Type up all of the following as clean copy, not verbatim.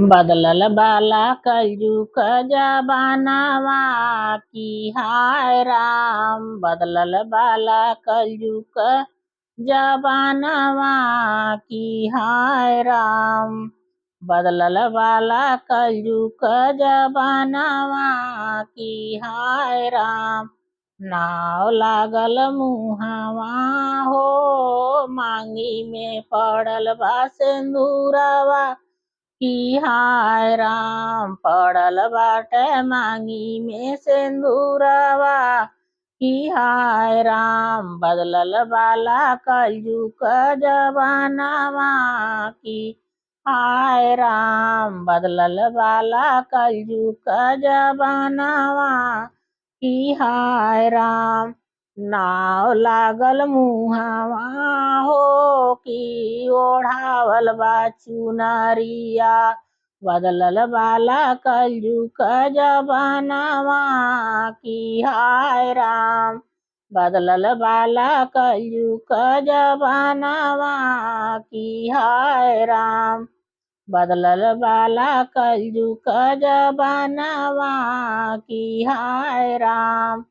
बदलल बाला कलयुग जबानावा की हाय राम। बदलल बाला कलयुग जबानावा की हाय राम। बदलल बाला कलयुग जबानावा की हाय राम। नाव लागल मुहावा हो, मांगी में पड़ल बा सिंदूरवा की हाय राम। पड़ल बाटे मांगी में सिंदूरवा की हाय राम। बदलल बाला कलयुग जबानावा की हाय राम। बदलल बाला कलयुग जबानावा की हाय राम। नाव लागल मुहावा हो, की ओढ़ावल बा चुनरिया। बदलल बाला कलयुग जबानावा की हाय राम। बदलल बाला कलयुग जबानावा की हाय राम। बदलल बाला कलयुग जबानावा की हाय राम।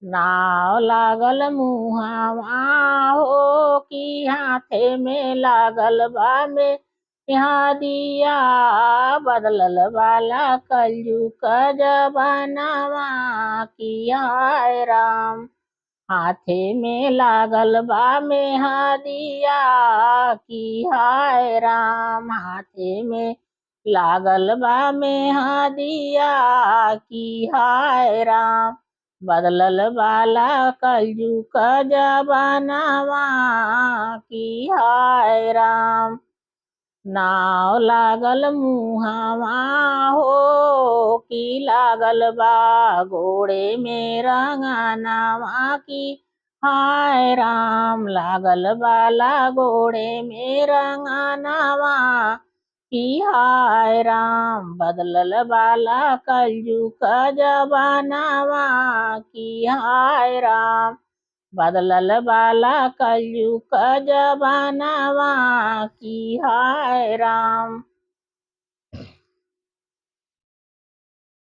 नाव लागल मुहावा हो, की हाथे में लागल बा में यहाँ दिया। बदलल बाला कलयुग जबानावा की हाय राम। हाथे में लागल बा में हदिया की हाय राम। हाथे में लागल बा में हदिया की हाय राम। बदलल बाला कलयुग जबानावा की हाय राम। नाव लागल मुहावा हो, की लागल बा घोड़े में रंगनावा की हाय राम। लागल बाला घोड़े में रंगनावा की हाय राम। बदलल बाला कलयुग जबानावा की हाय राम। बदलल बाला कलयुग जबानावा की हाय राम।